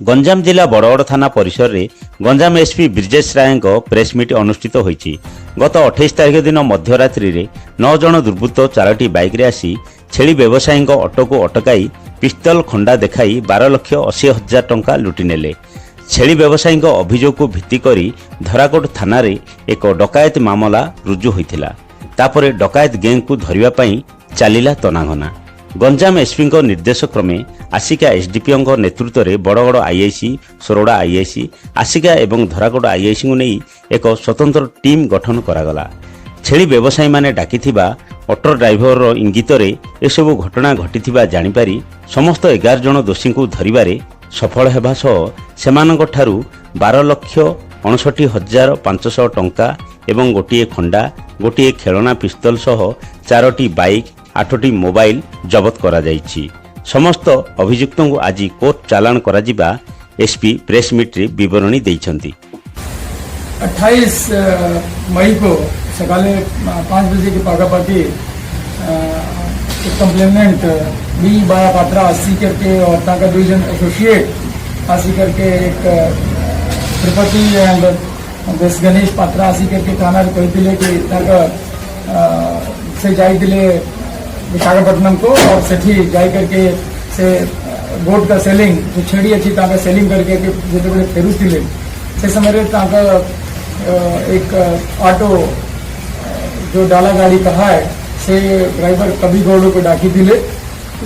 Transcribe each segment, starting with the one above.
गंजाम जिला बड़गड़ थाना परिसर में गंजाम एसपी ब्रिजेश राय प्रेसमिट अनुष्ठित होईछि। गत 28 तारिख दिन मध्यरात्रि रे 9 जन दुर्बृत्त 4टी बाइक रे आसी छेली व्यवसायी ऑटो को अटकाई पिस्तल खंडा देखाई 12,80,000 टंका लुटि नेले। छेली व्यवसायी अभियोग को भित्ति करी धराकोट थाना रे एक डकायत मामला रुजु होइथिला। तापरे डकायत गैंग को धरिबा पई चालिला तनाघना। गंजाम एसपी निर्देश क्रमे आसिका एसडीपीओ नेतृत्व में बड़गड़ आईआईसी, सोरडा आईआईसी, आसिका एवं धराकोट आईआईसी को नहीं एक स्वतंत्र टीम गठन करागला। छेली व्यवसायी माने डाकिथिबा ऑटो ड्राइवर इंगित एसबू घटना घटिथिबा जानिपारी समस्त 11 जन दोषी को धरिबारे सफल हेबा सह सेमानंगठारु 12,59,500 टंका एवं गोटिए खंडा, गोटिए खेलना पिस्तल सह 4टी बाइक, 8टी मोबाइल जबत करा जाइछि। समस्त अभियुक्तों को आज कोर्ट चालान करा जिबा एसपी प्रेस मीट रे विवरणी दैछंती। 28 मई को सकाले 5 बजे के पागापाटी एक कंप्लेनेंट बी बाया पात्रा आसी करके और ताका डिवीजन एसोसिएट आसी करके एक त्रिपति एंड देश गणेश पात्रा आसी करके थाना रे कहिथिले कि ताका से जाइथिले विशाखापट्टनम को और सेठी जाई करके से गोट का सेलिंग जो छेड़ी अच्छी ताका सेलिंग करके जो फेरुथिले से समय रे ताका एक ऑटो जो डाला गाड़ी कहा है से ड्राइवर कभी गौड़ को डाकी दिले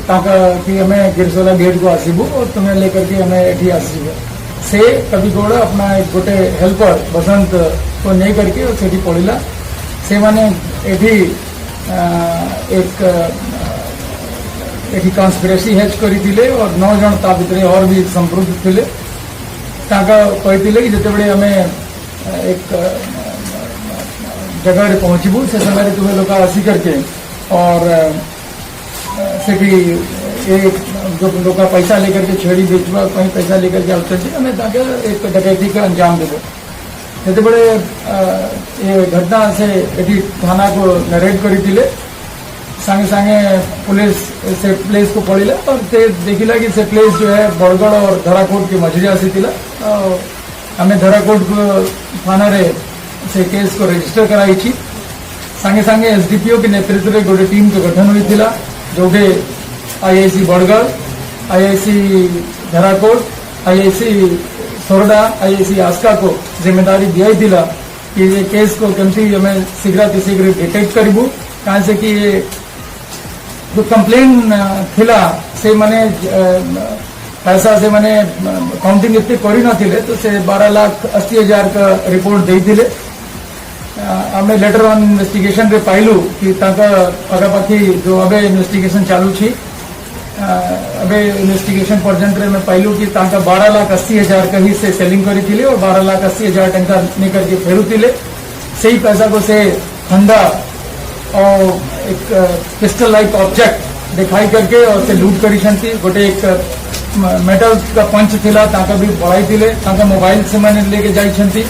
ताका कि हमें गिरसोला गेट को आसीबू और तुम्हें लेकर के हमें एठी आसीबू से कभी गौड़ अपना एक गोटे हेल्पर बसंत को नहीं करके सेठी पड़िला से माने एठी एक कन्स्पिरेसी हेज करी और 9 जन ता भितर और भी संपृक्त थिले ताका कहिथिले कि जेतेबेले हमें एक जगह रे पहुंचबू से समय तुम्हें लोग आसी करके और सेठी एक जो लोग पैसा लेकर के छेड़ी बेचवा कहीं पैसा लेकर के आते हमें एक डकैती का अंजाम देबो। जेतेबेले ये घटना से एठी थाना को नरेट करी संगे संगे पुलिस से प्लेस को पड़िला और से देखिला कि से प्लेस जो है बड़गड़ और धराकोट की मझिरे आसीथिला। हमें धराकोट को थाना रे से केस को रजिस्टर कराई छी। संगे संगे एसडीपीओ के नेतृत्व में गोटे टीम के गठन होइथिला जोगे IIC Badagada, IIC Dharakot, IIC Sorada, IIC Aska को जिम्मेदारी दिया कि ये केस को केमती हमें शीघ्र डिटेक्ट करूँ कहाँ से कि ये जो कंप्लेन थिला से माने पैसा से माने काउंटिंग इतने करी नथिले तो से 12,80,000 का रिपोर्ट देइथिले। हमें लेटर ऑन इन्वेस्टिगेशन रे पाइलु कि ताका पाखापाखी जो अबे इन्वेस्टिगेशन चालू छी अबे इन्वेस्टिगेशन पर्यंत रे में पाइलु कि ताका 12,80,000 का ही से सेलिंग करी थिले और 12,80,000 टंका निकल के फेरुथिले। सही पैसा को से खंडा और एक पिस्टल लाइक ऑब्जेक्ट दिखाई करके और से लूट करी छंती। गोटे एक मेटल का पंच थिला ताका भी बढ़ाई थिले ताका मोबाइल से मैंने लेके जाई छंती।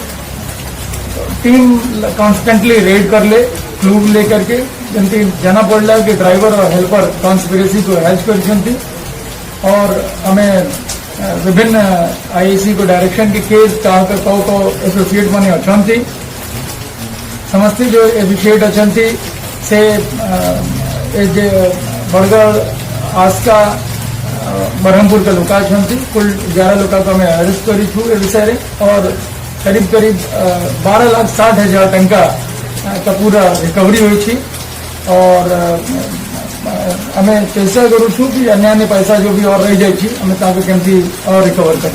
टीम कॉन्स्टेंटली रेड कर ले क्लू लेकर के जंती जना पड़ला कि ड्राइवर और हेल्पर कॉन्स्पिरेसी को हेल्प करी छंती और हमें विभिन्न आईआईसी को डायरेक्शन के केस तो एसोसिएट माने अछंती समस्ती जो एसोसिएट अछंती से बड़गड़, आस्का, बरहमपुर के लोग कुल 11 लोग को हमें अरेस्ट करी छू ए विषय और करीब 12,60,000 टंका का पूरा रिकवरी हुई थी और हमें चेष्टा करूँ छू कि अन्य पैसा जो भी और रह जाए हमें ताकि केमती और रिकवर कर